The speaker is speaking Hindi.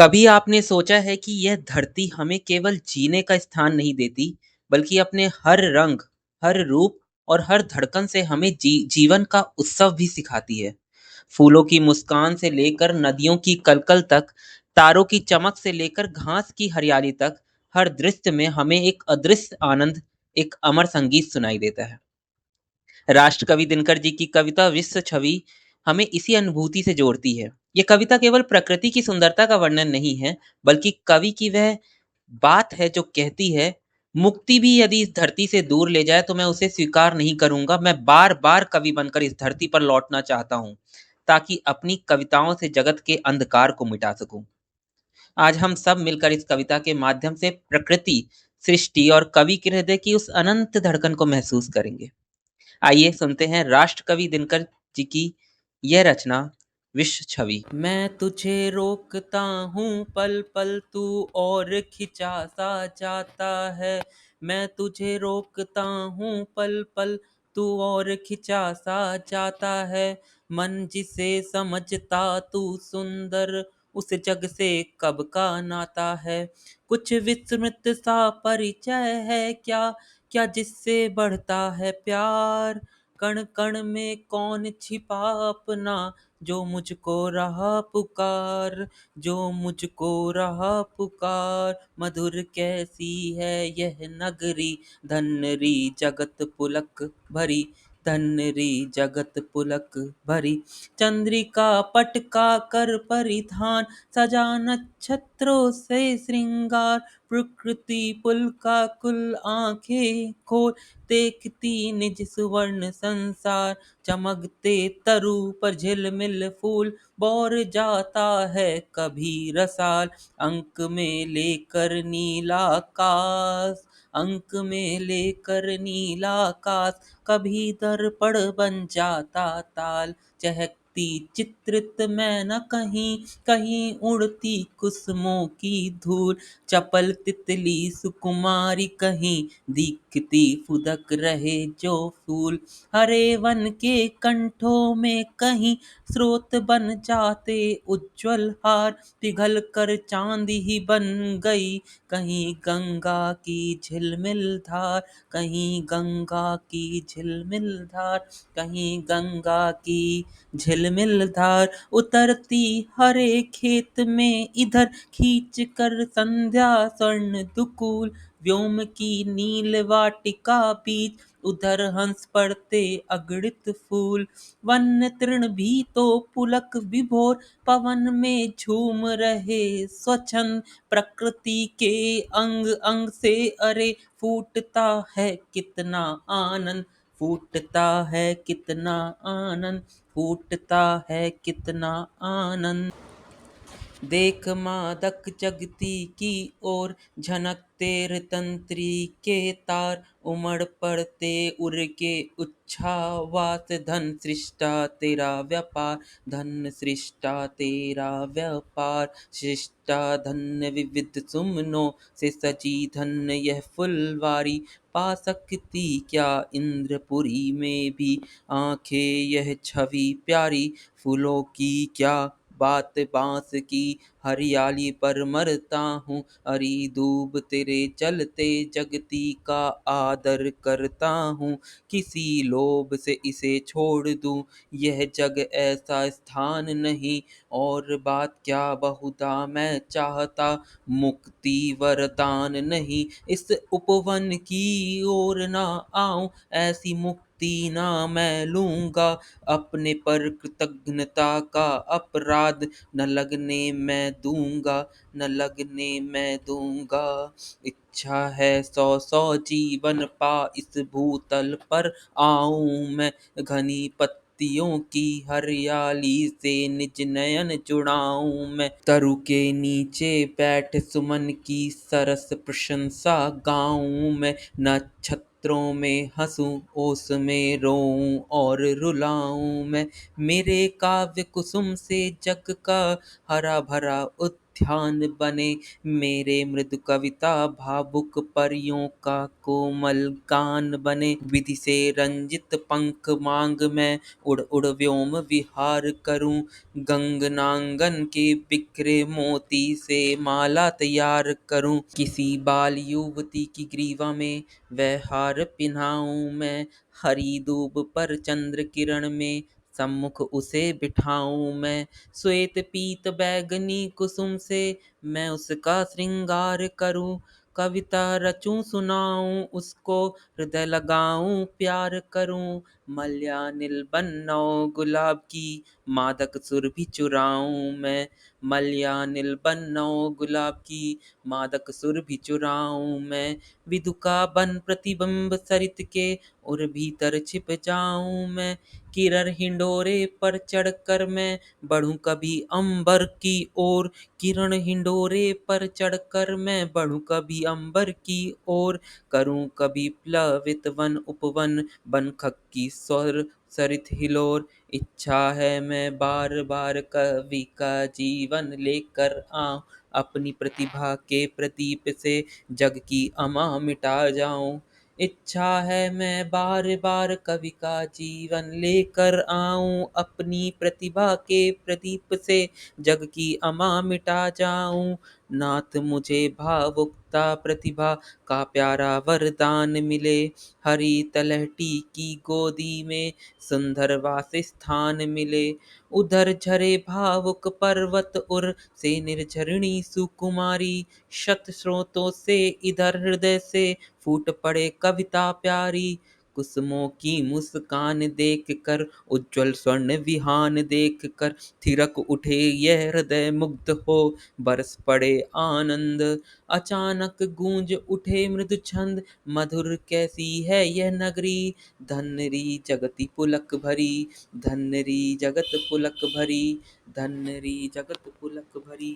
कभी आपने सोचा है कि यह धरती हमें केवल जीने का स्थान नहीं देती, बल्कि अपने हर रंग, हर रूप और हर धड़कन से हमें जीवन का उत्सव भी सिखाती है। फूलों की मुस्कान से लेकर नदियों की कलकल तक, तारों की चमक से लेकर घास की हरियाली तक, हर दृश्य में हमें एक अदृश्य आनंद, एक अमर संगीत सुनाई देता है। राष्ट्रकवि दिनकर जी की कविता विश्व छवि हमें इसी अनुभूति से जोड़ती है। ये कविता केवल प्रकृति की सुंदरता का वर्णन नहीं है, बल्कि कवि की वह बात है जो कहती है, मुक्ति भी यदि इस धरती से दूर ले जाए तो मैं उसे स्वीकार नहीं करूंगा। मैं बार बार कवि बनकर इस धरती पर लौटना चाहता हूँ, ताकि अपनी कविताओं से जगत के अंधकार को मिटा सकूं। आज हम सब मिलकर इस कविता के माध्यम से प्रकृति, सृष्टि और कवि के हृदय की उस अनंत धड़कन को महसूस करेंगे। आइए सुनते हैं राष्ट्रकवि दिनकर जी की यह रचना विश्व छवि। मैं तुझे रोकता हूँ पल पल, तू और खिंचा सा जाता है। मैं तुझे रोकता हूँ पल पल, तू और खिंचा सा जाता है। मन जिसे समझता तू सुंदर, उस जग से कब का नाता है। कुछ विस्मृत सा परिचय है क्या, क्या जिससे बढ़ता है प्यार। कण कण में कौन छिपा अपना, जो मुझको रहा पुकार, जो मुझको रहा पुकार। मधुर कैसी है यह नगरी, धन्यरी जगत पुलक भरी, धन्यरी जगत पुलक भरी। चंद्रिका पटका कर परिधान, सजा नक्षत्रों से श्रृंगार। प्रकृति पुलकाकुल आंखें खोल, देखती निज सुवर्ण संसार। चमकते तरु पर झिलमिल फूल, बौर जाता है कभी रसाल। अंक में लेकर नीला आकाश, अंक में लेकर नीला आकाश। कभी दर्पण बन जाता ताल, चहकती चित्रित मैं न कहीं, कहीं उड़ती कुसुमों की धूल। चपल तितली सुकुमारी कहीं, दिखती फुदक रहे जो फूल। हरे वन के कंठों में कहीं, स्रोत बन जाते उज्ज्वल हार। पिघल कर चांद ही बन गई, कहीं गंगा की झिलमिल धार, कहीं गंगा की झिलमिल धार, कहीं गंगा की झिलमिल धार। उतरती हरे खेत में इधर, खींच कर संध्या स्वर्ण दुकूल। व्योम की नील वाटिका बीच, उधर हंस पड़ते अगणित फूल। वन तृण भी तो पुलक विभोर, पवन में झूम रहे स्वच्छंद। प्रकृति के अंग अंग से अरे, फूटता है कितना आनंद, फूटता है कितना आनंद, फूटता है कितना आनंद। देख मादक जगती की ओर, झनकते रितंत्री के तार। उमड़ पड़ते उड़ के उच्छ्वास, धन सृष्टा तेरा व्यापार, धन सृष्टा तेरा व्यापार। सृष्टा धन्य विविध सुमनों से सजी, धन्य यह फुलवारी। पा सकती क्या इंद्रपुरी में भी, आंखें यह छवि प्यारी। फूलों की क्या बात बांस की, हरियाली पर मरता हूँ। अरी दूब तेरे चलते, जगती का आदर करता हूँ। किसी लोभ से इसे छोड़ दूं, यह जग ऐसा स्थान नहीं। और बात क्या बहुधा मैं चाहता, मुक्ति वरदान नहीं। इस उपवन की ओर ना आऊं, ऐसी मुक्ति ना मैं लूंगा। अपने पर कृतज्ञता का अपराध, न लगने मैं दूंगा, न लगने मैं दूंगा। इच्छा है सौ सौ जीवन पा, इस भूतल पर आऊं मैं। घनी पत्तियों की हरियाली से निज नयन जुड़ाऊं मैं। तरु के नीचे बैठ सुमन की सरस प्रशंसा गाऊं मैं। नक्षत्रों में हंसूं, ओस में रोऊं और रुलाऊं मैं। मेरे काव्य कुसुम से जग का हरा भरा ध्यान बने मेरे मृदु कविता भावुक परियों का कोमल गान बने। विधि से रंजित पंख मांग मैं उड़ उड़ व्योम विहार करूं। गंगनांगन के बिखरे मोती से माला तैयार करूं। किसी बाल युवती की ग्रीवा में वह हार पिन्हाऊं मैं। हरी दूब पर चंद्र किरण में सम्मुख उसे बिठाऊं मैं। श्वेत पीत बैगनी कुसुम से मैं उसका श्रृंगार करूं। कविता रचूं सुनाऊं उसको, हृदय लगाऊं प्यार करूं। मल्यानिल बनौ गुलाब की मादक सुर भी चुराऊं मैं। मल्यानिल बनौ गुलाब की मादक सुर भी चुराऊं मैं। विदुका बन प्रतिबिंब सरित के और भीतर छिप जाऊं मैं। किरण हिंडोरे पर चढ़कर मैं बढ़ूं कभी अंबर की ओर। किरण हिंडोरे पर चढ़कर मैं बढ़ूं कभी अंबर की ओर। करूं कभी प्लवित वन उपवन बनखक की स्वर सरित हिलोर। इच्छा है मैं बार बार कवि का जीवन लेकर आऊं। अपनी प्रतिभा के प्रदीप से जग की अमा मिटा जाऊं। इच्छा है मैं बार बार कवि का जीवन लेकर आऊं। अपनी प्रतिभा के प्रदीप से जग की अमा मिटा जाऊं। नाथ मुझे भावुकता प्रतिभा का प्यारा वरदान मिले। हरी तलहटी की गोदी में सुंदर वास स्थान मिले। उधर झरे भावुक पर्वत उर से निर्झरिणी सुकुमारी। शत स्रोतों से इधर हृदय से फूट पड़े कविता प्यारी। कुसुमों की मुस्कान देख कर उज्जवल स्वर्ण विहान देख कर थिरक उठे यह हृदय मुग्ध हो बरस पड़े आनंद। अचानक गूंज उठे मृदु छंद मधुर कैसी है यह नगरी। धन्यरी जगति पुलक भरी, धन्यरी जगत पुलक भरी, धन्यरी जगत पुलक भरी।